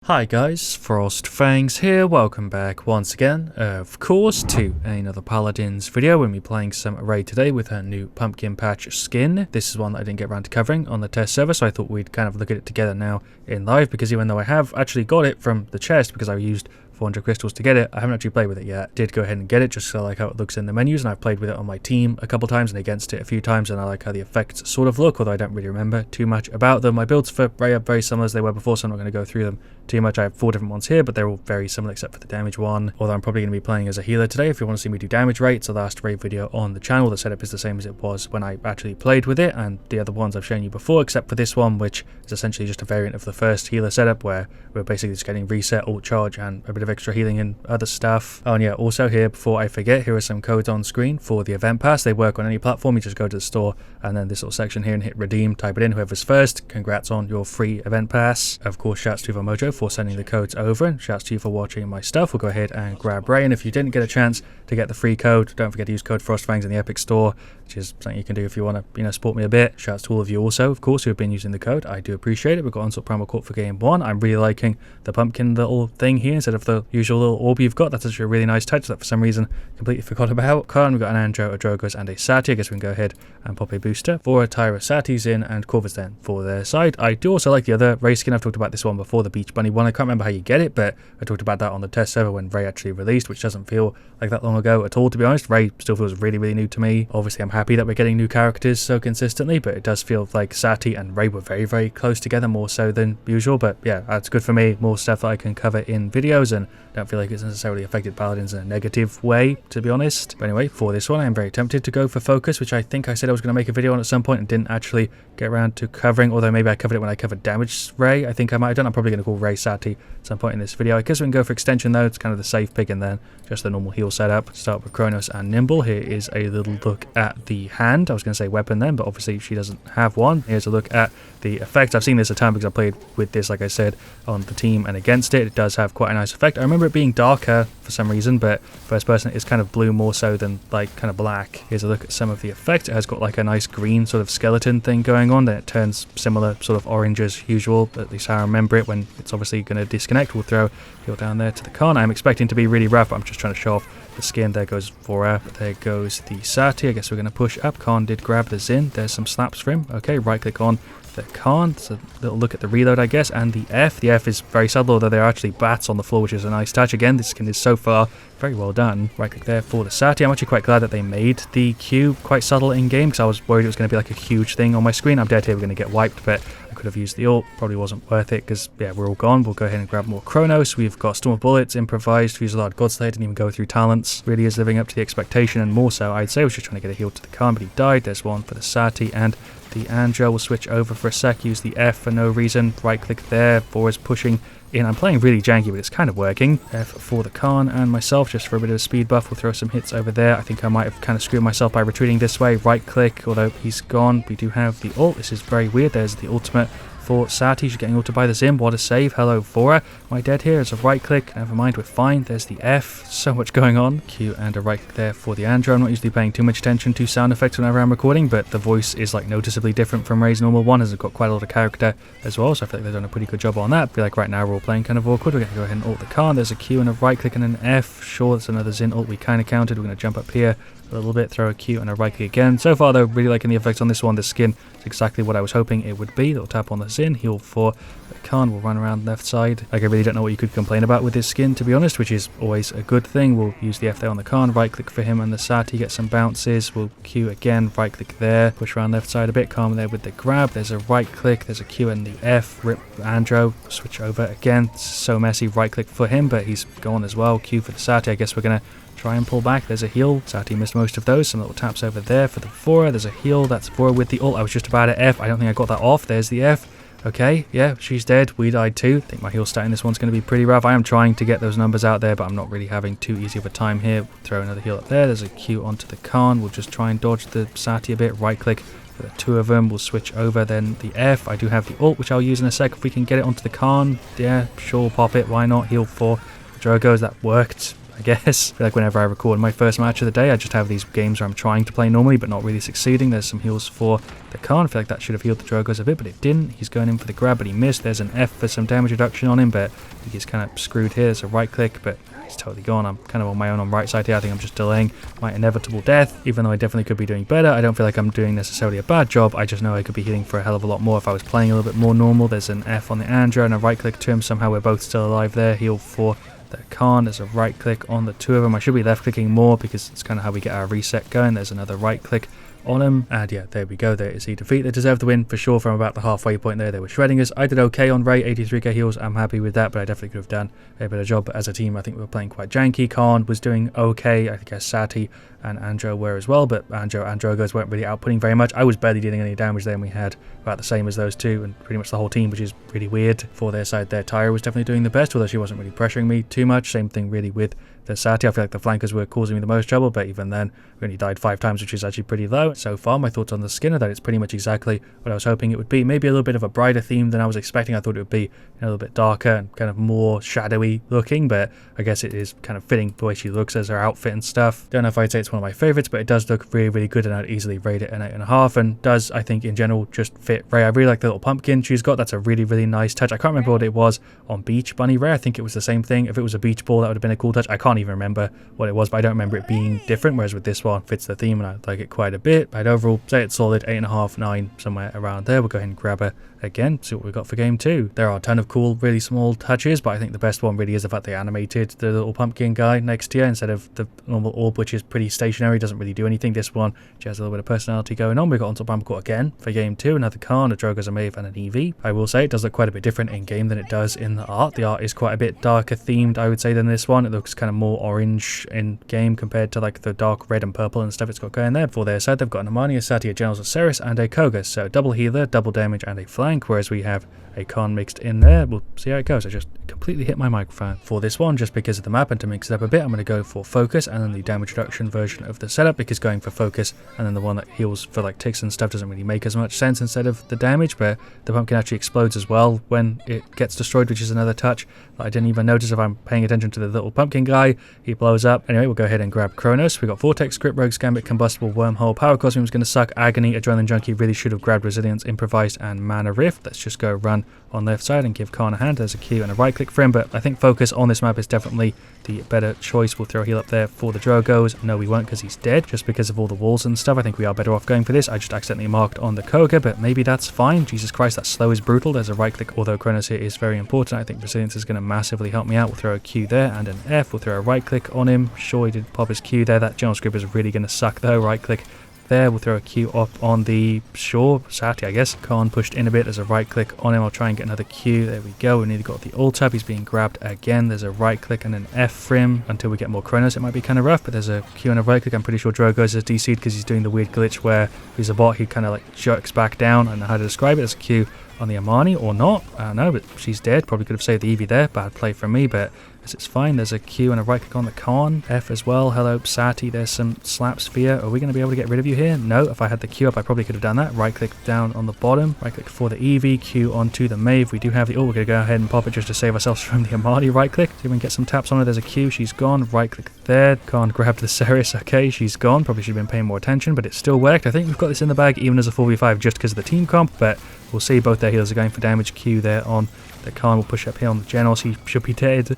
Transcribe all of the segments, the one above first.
Hi guys, FrostFangs here, welcome back once again, of course, to another Paladins video. We're going to be playing some REI today with her new pumpkin patch skin. This is one that I didn't get around to covering on the test server, so I thought we'd kind of look at it together now in live, because even though I have actually got it from the chest, because I used 400 crystals to get it, I haven't actually played with it yet. Did go ahead and get it just so I like how it looks in the menus, and I've played with it on my team a couple times and against it a few times, and I like how the effects sort of look, although I don't really remember too much about them. My builds for REI are very similar as they were before, so I'm not going to go through them too much. I have 4 different ones here, but they're all very similar except for the damage one, although I'm probably going to be playing as a healer today. If you want to see me do damage rates, the last REI video on the channel, the setup is the same as it was when I actually played with it, and the other ones I've shown you before, except for this one, which is essentially just a variant of the first healer setup, where we're basically just getting reset, ult charge, and a bit of extra healing and other stuff. Oh, and yeah, also here, before I forget, here are some codes on screen for the event pass. They work on any platform. You just go to the store and then this little section here and hit redeem, type it in. Whoever's first, congrats on your free event pass. Of course, shouts to Mojo for sending the codes over, and shouts to you for watching my stuff. We'll go ahead and grab REI, and if you didn't get a chance to get the free code, don't forget to use code FrostFangs in the Epic Store, which is something you can do if you want to, support me a bit. Shouts to all of you also, of course, who have been using the code. I do appreciate it. We've got Onslaught Primal Court for game 1. I'm really liking the pumpkin little thing here instead of the usual little orb you've got. That's actually a really nice touch that for some reason completely forgot about. We've got an Andro, a Drogoz, and a Sati. I guess we can go ahead and pop a booster for a Tyra. Sati's in, and Corvus then for their side. I do also like the other REI skin. I've talked about this one before, the Beach Bunny one. I can't remember how you get it, but I talked about that on the test server when REI actually released, which doesn't feel like that long ago at all, to be honest. REI still feels really, really new to me. Obviously, I'm happy that we're getting new characters so consistently, but it does feel like Sati and REI were very, very close together, more so than usual. But yeah, that's good for me. More stuff that I can cover in videos, and don't feel like it's necessarily affected Paladins in a negative way, to be honest. But anyway, for this one, I'm very tempted to go for Focus, which I think I said I was going to make a video on at some point and didn't actually get around to covering, although maybe I covered it when I covered Damage REI. I think I might have done. I'm probably going to call REI Sati at some point in this video. I guess we can go for Extension though. It's kind of the safe pick, and then just the normal heal setup. Start with Kronos and Nimble. Here is a little look at the hand. I was going to say weapon then, but obviously she doesn't have one. Here's a look at the effect. I've seen this a ton because I played with this, like I said, on the team and against it. It does have quite a nice effect. I remember it being darker for some reason, but first person is kind of blue more so than like kind of black. Here's a look at some of the effect. It has got like a nice green sort of skeleton thing going on. Then it turns similar sort of orange as usual, at least how I remember it. When it's obviously going to disconnect, we'll throw heal down there to the Khan. I'm expecting to be really rough, but I'm just trying to show off the skin. There goes Vora, there goes the Sati. I guess we're going to push up. Khan did grab the Zin. There's some slaps for him. Okay, right click on the Khan. It's a little look at the reload, I guess, and the F. The F is very subtle, although there are actually bats on the floor, which is a nice touch. Again, this skin is so far very well done. Right click there for the Sati. I'm actually quite glad that they made the Q quite subtle in game, because I was worried it was going to be like a huge thing on my screen. I'm dead here, we're going to get wiped, but I could have used the ult. Probably wasn't worth it because, yeah, we're all gone. We'll go ahead and grab more Kronos. We've got Storm of Bullets, improvised, Fusillade, Godslayer, didn't even go through talents. Really is living up to the expectation, and more so, I'd say. I was just trying to get a heal to the Khan, but he died. There's one for the Sati, and the Andro will switch over for a sec, use the F for no reason. Right click there, Vora is pushing in. I'm playing really janky, but it's kind of working. F for the Khan and myself, just for a bit of a speed buff. We'll throw some hits over there. I think I might have kind of screwed myself by retreating this way. Right click, although he's gone. We do have the ult. This is very weird. There's the ultimate for Sati. She's getting ulted by the Zim. What a save. Hello, Vora. Am I dead here? It's a right click. Never mind, we're fine. There's the F. So much going on. Q and a right click there for the Andro. I'm not usually paying too much attention to sound effects whenever I'm recording, but the voice is like noticeably different from REI's normal one, as it's got quite a lot of character as well, so I feel like they've done a pretty good job on that. I feel like right now we're all playing kind of awkward. We're going to go ahead and ult the Khan. There's a Q and a right click and an F. Sure, that's another Zin ult we kind of counted. We're going to jump up here a little bit, throw a Q and a right click again. So far though, really liking the effects on this one. The skin is exactly what I was hoping it would be. Little tap on the Zin, heal for the Khan. We'll run around left side. Like, I really don't know what you could complain about with this skin, to be honest, which is always a good thing. We'll use the F there on the Khan, right click for him and the Sati, get some bounces. We'll Q again, right click there, push around left side a bit, Khan there with the grab. There's a right click, there's a Q and the F, rip Andro, switch over again. It's so messy. Right click for him, but he's gone as well. Q for the Sati. I guess we're gonna try and pull back. There's a heal. Sati missed most of those. Some little taps over there for the Vora. There's a heal. That's Vora with the ult. I was just about to F. I don't think I got that off. There's the F. Okay, yeah, she's dead. We died too. I think my heal stat in this one's going to be pretty rough. I am trying to get those numbers out there, but I'm not really having too easy of a time here. We'll throw another heal up there. There's a Q onto the Khan. We'll just try and dodge the Sati a bit. Right click for the two of them. We'll switch over then the F. I do have the ult, which I'll use in a sec if we can get it onto the Khan. Yeah, sure, pop it. Why not? Heal for Drogoz. That worked. I guess. I feel like whenever I record my first match of the day, I just have these games where I'm trying to play normally but not really succeeding. There's some heals for the Khan. I feel like that should have healed the Drogos a bit, but it didn't. He's going in for the grab, but he missed. There's an F for some damage reduction on him, but he gets kind of screwed here. There's a right click, but he's totally gone. I'm kind of on my own on right side here. I think I'm just delaying my inevitable death, even though I definitely could be doing better. I don't feel like I'm doing necessarily a bad job. I just know I could be healing for a hell of a lot more if I was playing a little bit more normal. There's an F on the Andra and a right click to him. Somehow we're both still alive there. Heal for the Khan. There's a right click on the two of them. I should be left clicking more because it's kind of how we get our reset going. There's another right click on him, and yeah, there we go. There is the defeat. They deserve the win for sure. From about the halfway point there, they were shredding us. I did okay on REI, 83k heals. I'm happy with that, but I definitely could have done a better job. But as a team, I think we were playing quite janky. Khan was doing okay. I think Sati and Andro were as well, but Andro and Drogos weren't really outputting very much. I was barely dealing any damage there, and we had about the same as those two, and pretty much the whole team, which is really weird for their side there. Tyra was definitely doing the best, although she wasn't really pressuring me too much. Same thing really with the Sati. I feel like the flankers were causing me the most trouble, but even then, we only died 5 times, which is actually pretty low. So far, my thoughts on the skin are that it's pretty much exactly what I was hoping it would be. Maybe a little bit of a brighter theme than I was expecting. I thought it would be a little bit darker and kind of more shadowy looking, but I guess it is kind of fitting the way she looks as her outfit and stuff. Don't know if I'd say it's one of my favorites, but it does look really, really good, and I'd easily rate it an 8.5, and does, I think, in general, just fit REI. I really like the little pumpkin she's got. That's a really, really nice touch. I can't remember what it was on Beach Bunny REI. I think it was the same thing. If it was a beach ball, that would have been a cool touch. I can't even remember what it was, but I don't remember it being different, whereas with this one, fits the theme, and I like it quite a bit. I'd overall say it's solid 8.5, 9, somewhere around there. We'll go ahead and grab her again, see what we got for game 2. There are a ton of cool, really small touches, but I think the best one really is the fact they animated the little pumpkin guy next to you instead of the normal orb, which is pretty stationary, doesn't really do anything. This one, she has a little bit of personality going on. We got onto Bramble Court again for game 2, another Khan, a Drogoz, a Maeve, and an EV. I will say it does look quite a bit different in game than it does in the art. The art is quite a bit darker themed, I would say, than this one. It looks kind of more orange in game compared to like the dark red and purple and stuff it's got going there. For their side, they've got an Amani, a Sati, a Generals, a Ceres, and a Koga. So double healer, double damage, and a flank, whereas we have a Khan mixed in there. We'll see how it goes. I just completely hit my microphone. For this one, just because of the map and to mix it up a bit, I'm going to go for focus and then the damage reduction version of the setup, because going for focus and then the one that heals for like ticks and stuff doesn't really make as much sense instead of the damage. But the pumpkin actually explodes as well when it gets destroyed, which is another touch that I didn't even notice if I'm paying attention to the little pumpkin guy. He blows up. Anyway, we'll go ahead and grab Kronos. We got Vortex, Script, Rogue's Gambit, Combustible, Wormhole, Power Cosmium is going to suck, Agony, Adrenaline Junkie really should have grabbed Resilience, Improvised, and Mana Rift. Let's just go run on left side and give Khan a hand. There's a Q and a right click for him, but I think focus on this map is definitely the better choice. We'll throw a heal up there for the Drogos. No, we won't, because he's dead, just because of all the walls and stuff. I think we are better off going for this. I just accidentally marked on the Koga, but maybe that's fine. Jesus Christ, that slow is brutal. There's a right click, although Kronos here is very important. I think Resilience is going to massively help me out. We'll throw a Q there and an F. We'll throw a right click on him. Sure, he did pop his Q there. That General Script is really going to suck though. Right click there. We'll throw a Q up on the shore. Sati, I guess. Khan pushed in a bit. There's a right click on him. I'll try and get another Q. There we go. We nearly got the ult up. He's being grabbed again. There's a right click and an F for him until we get more Kronos. It might be kind of rough, but there's a Q and a right click. I'm pretty sure Drogoz is DC'd because he's doing the weird glitch where if he's a bot, he kind of like jerks back down. I don't know how to describe it. There's a Q on the Amani or not. I don't know, but she's dead. Probably could have saved the Eevee there. Bad play from me, but it's fine. There's a Q and a right click on the Khan. F as well. Hello, Sati. There's some slaps for you. Are we going to be able to get rid of you here? No. If I had the Q up, I probably could have done that. Right click down on the bottom. Right click for the Eevee. Q onto the Maeve. We do have the... Oh, we're going to go ahead and pop it just to save ourselves from the Amani. Right click. See if we can get some taps on her. There's a Q. She's gone. Right click there. Can't grab the Ceres. Okay, she's gone. Probably should have been paying more attention, but it still worked. I think we've got this in the bag even as a 4v5 just because of the team comp, but we'll see. Both their healers are going for damage. Q there on the Khan. We'll push up here on the Generals. He should be dead.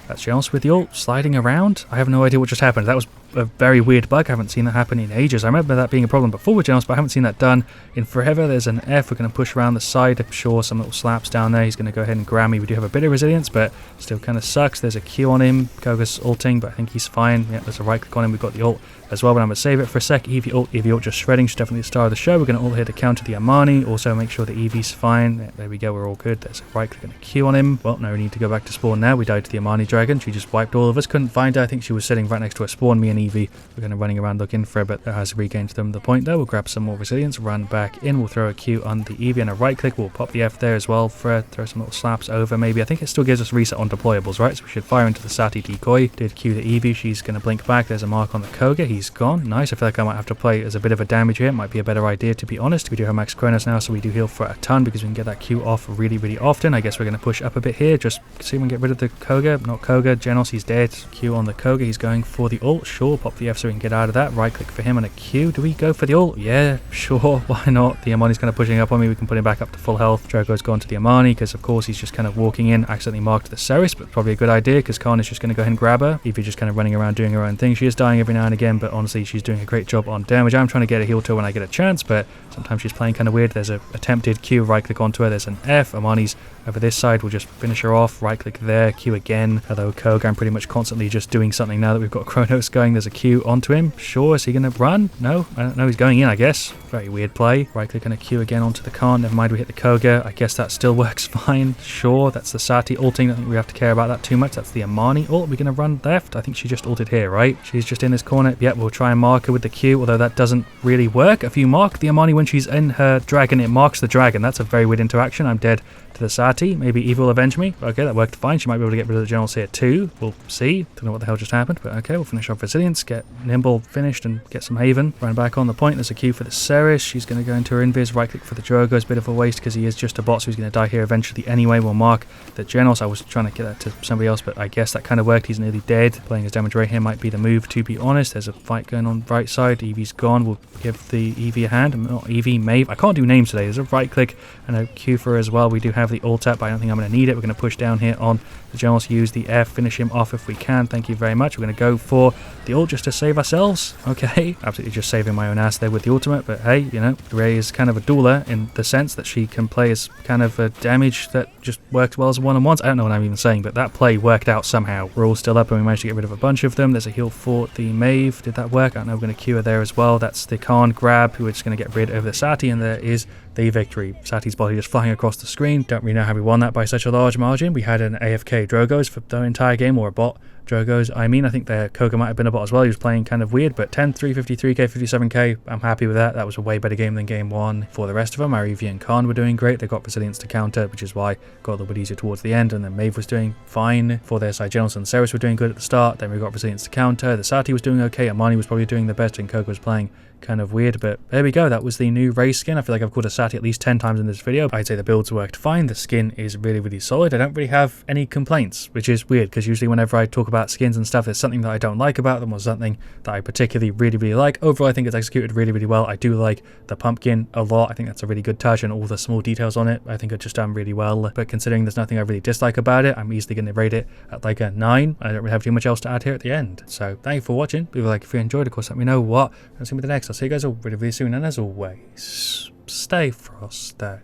That's Generals with the ult sliding around. I have no idea what just happened. That was a very weird bug. I haven't seen that happen in ages. I remember that being a problem before with Generals, but I haven't seen that done in forever. There's an F. We're going to push around the side. I'm sure some little slaps down there. He's going to go ahead and grab me. We do have a bit of resilience, but still kind of sucks. There's a Q on him. Koga's ulting, but I think he's fine. Yeah, there's a right click on him. We've got the ult as well, but I'm going to save it for a sec. Eevee ult just shredding. She's definitely the star of the show. We're going to ult here to counter the Amani. Also make sure the Eevee's fine. Yeah, there we go. We're all good. There's a right click and a Q on him. Well, no, we need to go back to spawn now. We died to the Amani dragon. She just wiped all of us. Couldn't find her. I think she was sitting right next to a spawn. Me and and Eevee we're going to running around looking for it, but that has regained them the point there. We'll grab some more resilience, run back in, we'll throw a Q on the Eevee and a right click, we'll pop the F there as well for throw some little slaps over maybe. I think it still gives us reset on deployables, right? So we should fire into the Sati decoy. Did Q the Eevee, she's going to blink back, there's a mark on the Koga, he's gone. Nice, I feel like I might have to play as a bit of a damage here, it might be a better idea to be honest. We do have max Chronos now, so we do heal for a ton because we can get that Q off really often. I guess we're going to push up a bit here, just see if we can get rid of the Koga. Not Koga, Genos, he's dead. Q on the Koga, he's going for the ult. Sure, pop the F so we can get out of that. Right click for him and a Q. Do we go for the ult? Yeah, sure, why not? The Amani's kind of pushing up on me, we can put him back up to full health. Drogo's gone to the Amani because of course he's just kind of walking in, accidentally marked the Ceres, but probably a good idea because Khan is just going to go ahead and grab her. Eevee just kind of running around doing her own thing. She is dying every now and again, but honestly she's doing a great job on damage. I'm trying to get a heal to her when I get a chance, but sometimes she's playing kind of weird. There's a attempted Q, right click onto her, there's an F. Amani's over this side, we'll just finish her off, right click there, Q again. Although Koga, I'm pretty much constantly just doing something now that we've got Chronos going. There's a Q onto him. Sure, is he going to run? No, I don't know, he's going in I guess. Very weird play. Right click and a Q again onto the Khan. Never mind, we hit the Koga. I guess that still works fine. Sure, that's the Sati ulting. I don't think we have to care about that too much. That's the Amani ult. We're going to run left. I think she just ulted here, right? She's just in this corner. Yep, we'll try and mark her with the Q, although that doesn't really work. If you mark the Amani when she's in her dragon, it marks the dragon. That's a very weird interaction. I'm dead to the Sati. Maybe Eve will avenge me. Okay, that worked fine. She might be able to get rid of the generals here too. We'll see. Don't know what the hell just happened, but okay, we'll finish off resilience, get Nimble finished and get some Haven. Run back on the point. There's a Q for the Ceres. She's going to go into her invis. Right click for the Drogo. It's a bit of a waste because he is just a bot, so he's going to die here eventually anyway. We'll mark the generals. I was trying to get that to somebody else, but I guess that kind of worked. He's nearly dead. Playing his damage rate here might be the move, to be honest. There's a fight going on right side. Eevee's gone. We'll give the Eevee a hand. Not Eevee, Maeve. I can't do names today. There's a right click and a Q for her as well. We do have the ult up, but I don't think I'm going to need it. We're going to push down here on the generals, use the F, finish him off if we can. Thank you very much. We're going to go for the ult just to save ourselves. Okay, absolutely just saving my own ass there with the ultimate, but hey, you know, REI is kind of a dueler in the sense that she can play as kind of a damage that just works well as one-on-ones. I don't know what I'm even saying, but that play worked out somehow. We're all still up and we managed to get rid of a bunch of them. There's a heal for the Maeve. Did that work? I don't know. We're going to Q her there as well. That's the Khan grab, who we're just going to get rid of the Sati, and there is the victory. Sati's body just flying across the screen. Don't really know how we won that by such a large margin. We had an AFK Drogo's for the entire game, or a bot Drogo's. I mean, I think their Koga might have been a bot as well. He was playing kind of weird, but 10, 3, 53k, 57k. I'm happy with that. That was a way better game than game one. For the rest of them, our Eevee and Khan were doing great. They got resilience to counter, which is why it got a little bit easier towards the end. And then Maeve was doing fine. For their side, Genos and Ceres were doing good at the start. Then we got resilience to counter. The Sati was doing okay. Amani was probably doing the best, and Koga was playing kind of weird, but there we go. That was the new REI skin. I feel like I've called a Sati at least 10 times in this video. I'd say the builds worked fine. The skin is really solid. I don't really have any complaints, which is weird because usually whenever I talk about skins and stuff, there's something that I don't like about them or something that I particularly really like. Overall, I think it's executed really well. I do like the pumpkin a lot. I think that's a really good touch, and all the small details on it I think are just done really well. But considering there's nothing I really dislike about it, I'm easily going to rate it at like a 9. I don't really have too much else to add here at the end. So thank you for watching. Leave a like if you enjoyed. Of course, let me know what. I'll see you with the next. I'll see you guys all really soon, and as always, stay frosty.